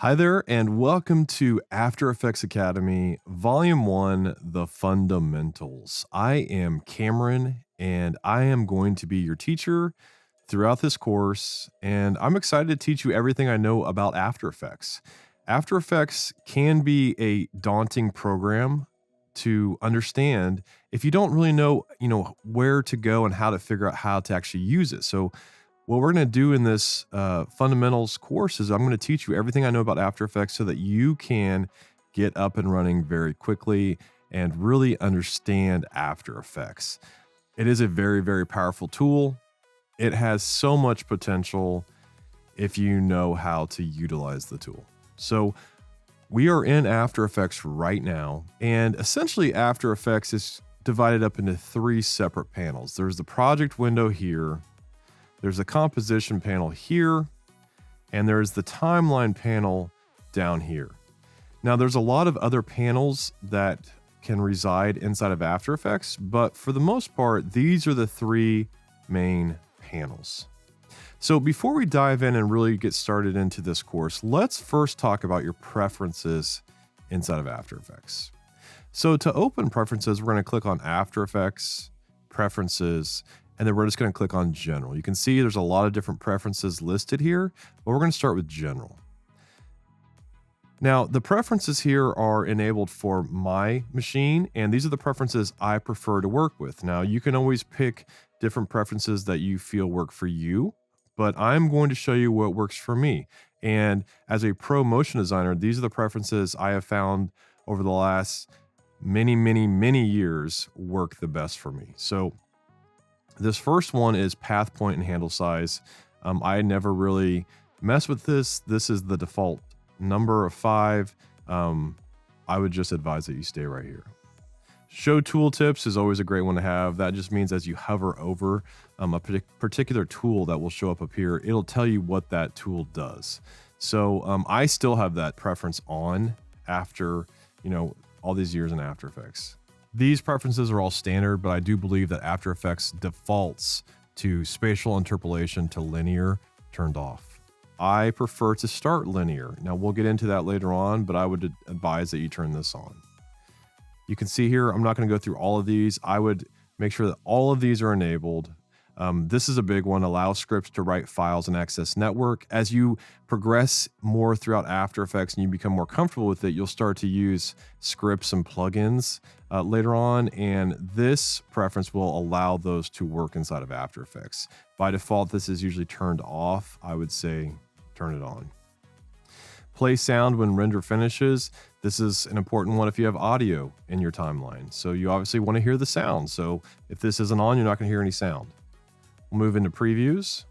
Hi there, and welcome to After Effects Academy, Volume 1, The Fundamentals. I am Cameron, and I am going to be your teacher throughout this course, and I'm excited to teach you everything I know about After Effects. After Effects can be a daunting program to understand if you don't really know where to go and how to figure out how to actually use it. So what we're going to do in this fundamentals course is I'm going to teach you everything I know about After Effects so that you can get up and running very quickly and really understand After Effects. It is a very, very powerful tool. It has so much potential if you know how to utilize the tool. So we are in After Effects right now, and essentially After Effects is divided up into three separate panels. There's the project window here. There's a composition panel here, and there's the timeline panel down here. Now, there's a lot of other panels that can reside inside of After Effects, but for the most part, these are the three main panels. So before we dive in and really get started into this course, let's first talk about your preferences inside of After Effects. So to open preferences, we're going to click on After Effects, Preferences, and then we're just going to click on General. You can see there's a lot of different preferences listed here, but we're going to start with General. Now, the preferences here are enabled for my machine, and these are the preferences I prefer to work with. Now, you can always pick different preferences that you feel work for you, but I'm going to show you what works for me. And as a pro motion designer, these are the preferences I have found over the last many years work the best for me. So this first one is path point and handle size. I never really mess with this. This is the default number of 5. I would just advise that you stay right here. Show tooltips is always a great one to have. That just means as you hover over a particular tool that will show up here, it'll tell you what that tool does. So I still have that preference on after, all these years in After Effects. These preferences are all standard, but I do believe that After Effects defaults to spatial interpolation to linear turned off. I prefer to start linear. Now we'll get into that later on, but I would advise that you turn this on. You can see here, I'm not going to go through all of these. I would make sure that all of these are enabled. This is a big one, allow scripts to write files and access network. As you progress more throughout After Effects and you become more comfortable with it, you'll start to use scripts and plugins later on, and this preference will allow those to work inside of After Effects. By default, this is usually turned off. I would say turn it on. Play sound when render finishes. This is an important one if you have audio in your timeline. So you obviously want to hear the sound. So if this isn't on, you're not going to hear any sound. We'll move into previews.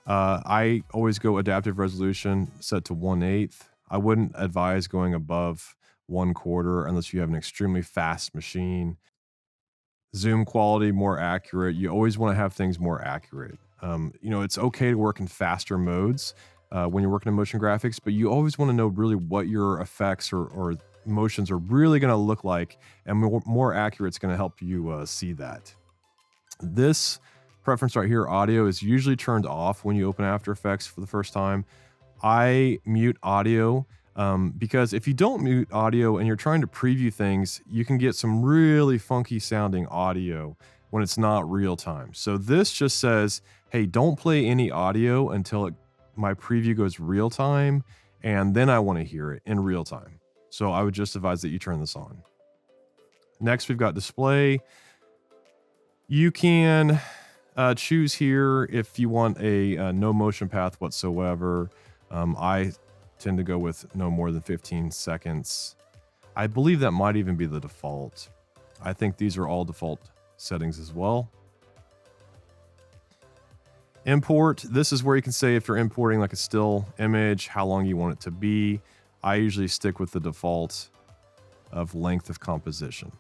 I always go adaptive resolution set to 1/8. I wouldn't advise going above 1/4 unless you have an extremely fast machine. Zoom quality, more accurate. You always want to have things more accurate. It's okay to work in faster modes when you're working in motion graphics, but you always want to know really what your effects or motions are really going to look like, and more accurate is going to help you see that. This preference right here, audio, is usually turned off when you open After Effects for the first time. I mute audio because if you don't mute audio and you're trying to preview things, you can get some really funky sounding audio when it's not real time. So this just says, hey, don't play any audio until my preview goes real time, and then I want to hear it in real time. So I would just advise that you turn this on. Next, we've got display. You can choose here if you want a no motion path whatsoever. I tend to go with no more than 15 seconds. I believe that might even be the default. I think these are all default settings as well. Import. This is where you can say if you're importing like a still image, how long you want it to be. I usually stick with the default of length of composition.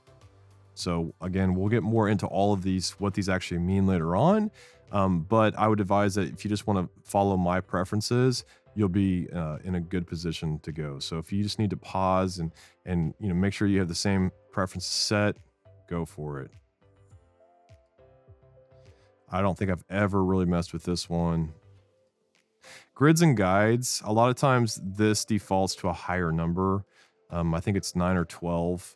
So again, we'll get more into all of these, what these actually mean later on. But I would advise that if you just want to follow my preferences, you'll be in a good position to go. So if you just need to pause and make sure you have the same preferences set, go for it. I don't think I've ever really messed with this one. Grids and guides, a lot of times this defaults to a higher number. I think it's 9 or 12.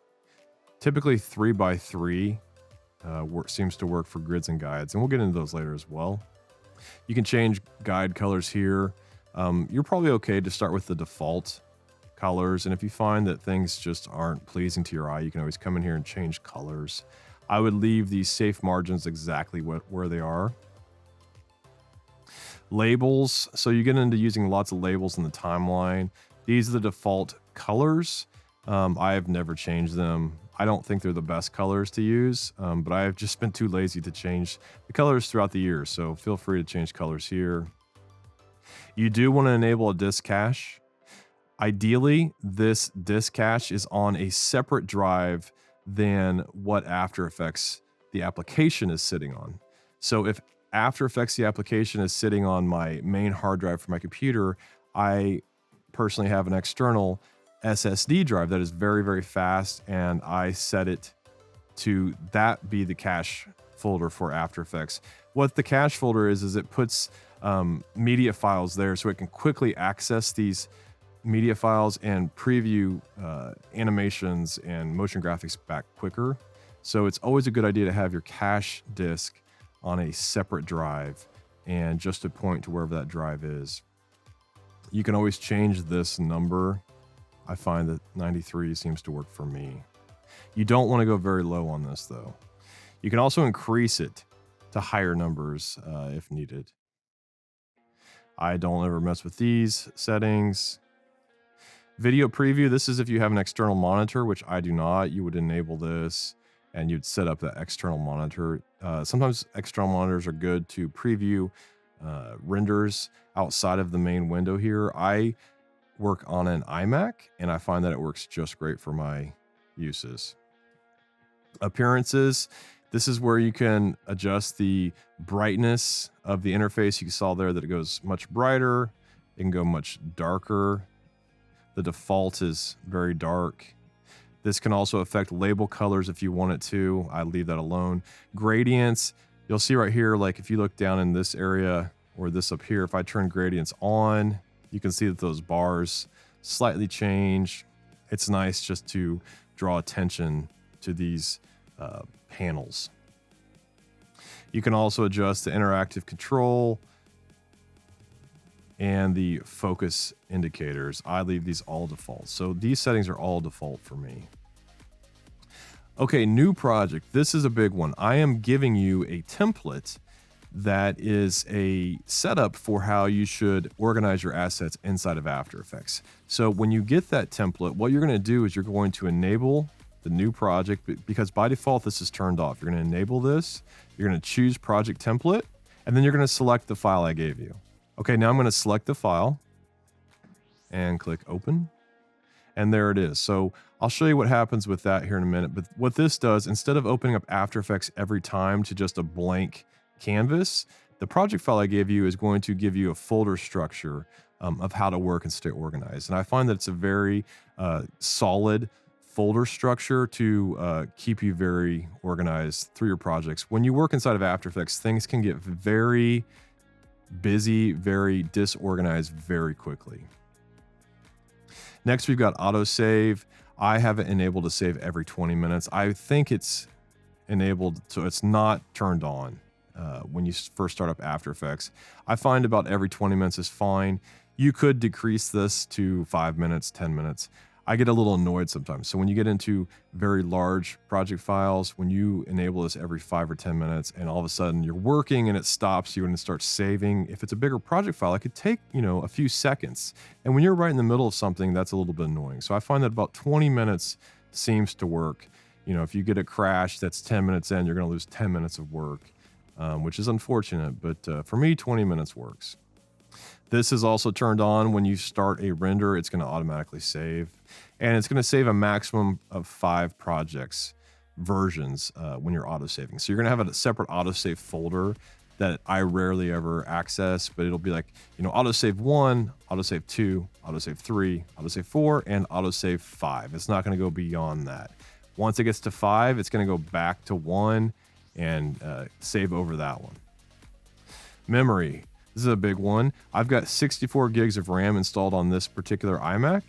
Typically 3 by 3 seems to work for grids and guides, and we'll get into those later as well. You can change guide colors here. You're probably okay to start with the default colors, and if you find that things just aren't pleasing to your eye, you can always come in here and change colors. I would leave these safe margins exactly where they are. Labels, so you get into using lots of labels in the timeline. These are the default colors. I have never changed them. I don't think they're the best colors to use, but I have just been too lazy to change the colors throughout the year, so feel free to change colors here. You do want to enable a disk cache. Ideally, this disk cache is on a separate drive than what After Effects, the application, is sitting on. So if After Effects, the application, is sitting on my main hard drive for my computer, I personally have an external SSD drive that is very, very fast, and I set it to that be the cache folder for After Effects. What the cache folder is it puts media files there so it can quickly access these media files and preview animations and motion graphics back quicker. So it's always a good idea to have your cache disk on a separate drive and just to point to wherever that drive is. You can always change this number. I find that 93 seems to work for me. You don't want to go very low on this though. You can also increase it to higher numbers if needed. I don't ever mess with these settings. Video preview, this is if you have an external monitor, which I do not. You would enable this and you'd set up that external monitor. Sometimes external monitors are good to preview renders outside of the main window here. I work on an iMac and I find that it works just great for my uses. Appearances, this is where you can adjust the brightness of the interface. You saw there that it goes much brighter. It can go much darker. The default is very dark. This can also affect label colors if you want it to. I leave that alone. Gradients, you'll see right here, like if you look down in this area or this up here, if I turn gradients on, you can see that those bars slightly change. It's nice just to draw attention to these panels. You can also adjust the interactive control and the focus indicators. I leave these all default. So these settings are all default for me. Okay, new project. This is a big one. I am giving you a template that is a setup for how you should organize your assets inside of After Effects. So when you get that template, what you're going to do is you're going to enable the new project, because by default this is turned off. You're going to enable this, you're going to choose project template, and then you're going to select the file I gave you. Okay, now I'm going to select the file and click open, and there it is. So I'll show you what happens with that here in a minute, but what this does, instead of opening up After Effects every time to just a blank canvas, the project file I gave you is going to give you a folder structure of how to work and stay organized. And I find that it's a very solid folder structure to keep you very organized through your projects. When you work inside of After Effects, things can get very busy, very disorganized very quickly. Next, we've got autosave. I have it enabled to save every 20 minutes. I think it's enabled so it's not turned on when you first start up After Effects. I find about every 20 minutes is fine. You could decrease this to 5 minutes, 10 minutes. I get a little annoyed sometimes. So when you get into very large project files, when you enable this every 5 or 10 minutes and all of a sudden you're working and it stops you and it starts saving, if it's a bigger project file, it could take, a few seconds. And when you're right in the middle of something, that's a little bit annoying. So I find that about 20 minutes seems to work. If you get a crash that's 10 minutes in, you're going to lose 10 minutes of work, which is unfortunate. But for me, 20 minutes works. This is also turned on when you start a render. It's going to automatically save. And it's going to save a maximum of 5 projects versions when you're autosaving. So you're going to have a separate autosave folder that I rarely ever access, but it'll be like, autosave 1, autosave 2, autosave 3, autosave 4, and autosave 5. It's not going to go beyond that. Once it gets to 5, it's going to go back to 1 and save over that one. Memory. This is a big one. I've got 64 gigs of RAM installed on this particular iMac.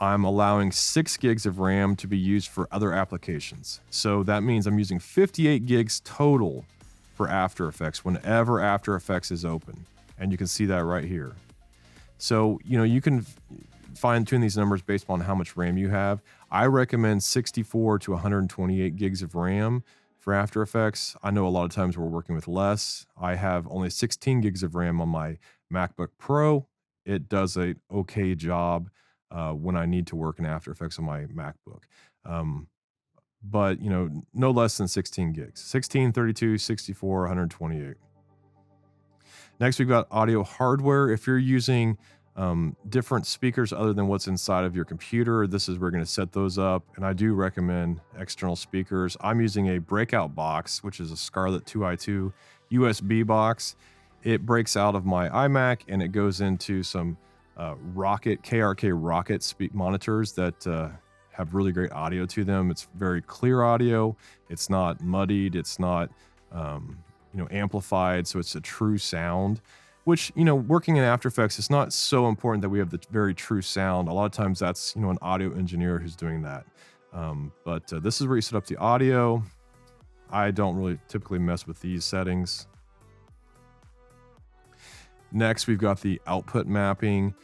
I'm allowing 6 gigs of RAM to be used for other applications. So that means I'm using 58 gigs total for After Effects whenever After Effects is open. And you can see that right here. So, you can fine tune these numbers based on how much RAM you have. I recommend 64 to 128 gigs of RAM for After Effects. I know a lot of times we're working with less. I have only 16 gigs of RAM on my MacBook Pro. It does a okay job when I need to work in After Effects on my MacBook. But, no less than 16 gigs. 16, 32, 64, 128. Next, we've got audio hardware. If you're using different speakers other than what's inside of your computer, this is where we're going to set those up. And I do recommend external speakers. I'm using a breakout box, which is a Scarlett 2i2 USB box. It breaks out of my iMac and it goes into some KRK Rocket monitors that have really great audio to them. It's very clear audio. It's not muddied. It's not amplified. So it's a true sound, which, working in After Effects, it's not so important that we have the very true sound. A lot of times that's, an audio engineer who's doing that. But this is where you set up the audio. I don't really typically mess with these settings. Next, we've got the output mapping.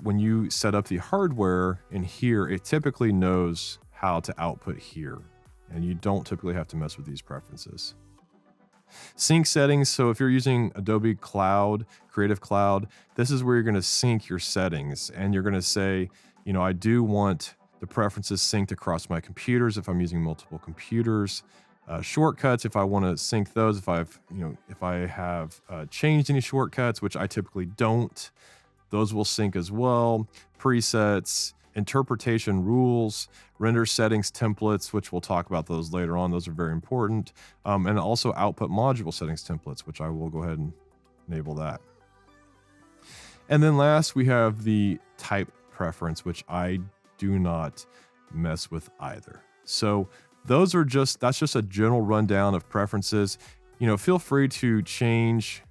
When you set up the hardware in here, it typically knows how to output here, and you don't typically have to mess with these preferences. Sync settings. So if you're using Adobe Cloud, Creative Cloud, this is where you're going to sync your settings, and you're going to say, I do want the preferences synced across my computers if I'm using multiple computers. Shortcuts, if I want to sync those, if I have changed any shortcuts, which I typically don't, those will sync as well. Presets, interpretation rules, render settings templates, which we'll talk about those later on. Those are very important. And also output module settings templates, which I will go ahead and enable that. And then last, we have the type preference, which I do not mess with either. So that's just a general rundown of preferences. Feel free to change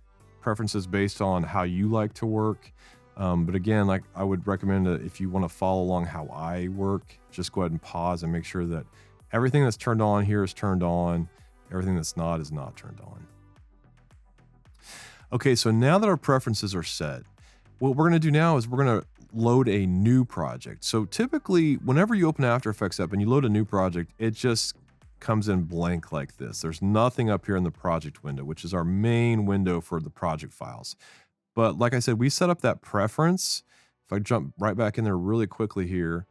preferences based on how you like to work. But again, I would recommend that if you want to follow along how I work, just go ahead and pause and make sure that everything that's turned on here is turned on. Everything that's not is not turned on. Okay, so now that our preferences are set, what we're going to do now is we're going to load a new project. So typically, whenever you open After Effects up and you load a new project, it just comes in blank like this. There's nothing up here in the project window, which is our main window for the project files. But like I said, we set up that preference. If I jump right back in there really quickly here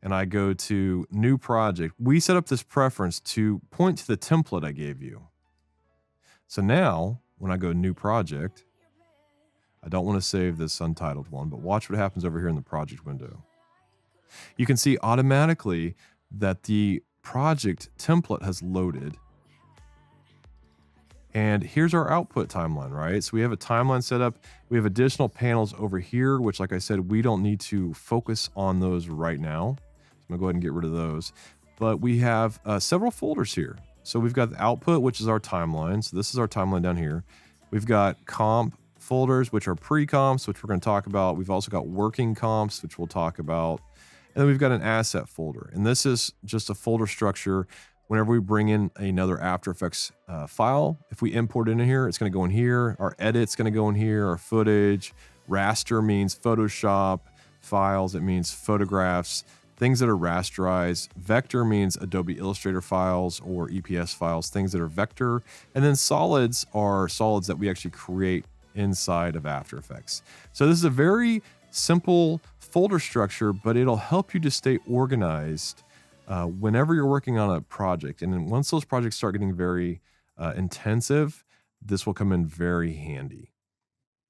and I go to new project, we set up this preference to point to the template I gave you. So now when I go new project, I don't want to save this untitled one, but watch what happens over here in the project window. You can see automatically that the project template has loaded. And here's our output timeline, right? So we have a timeline set up. We have additional panels over here, which, like I said, we don't need to focus on those right now. So I'm gonna go ahead and get rid of those. But we have several folders here. So we've got the output, which is our timeline. So this is our timeline down here. We've got comp folders, which are pre-comps, which we're gonna talk about. We've also got working comps, which we'll talk about. And then we've got an asset folder. And this is just a folder structure. Whenever we bring in another After Effects file, if we import it in here, it's going to go in here. Our edit's going to go in here. Our footage, raster means Photoshop files. It means photographs, things that are rasterized. Vector means Adobe Illustrator files or EPS files, things that are vector. And then solids are solids that we actually create inside of After Effects. So this is a very simple folder structure, but it'll help you to stay organized whenever you're working on a project. And then once those projects start getting very intensive, this will come in very handy.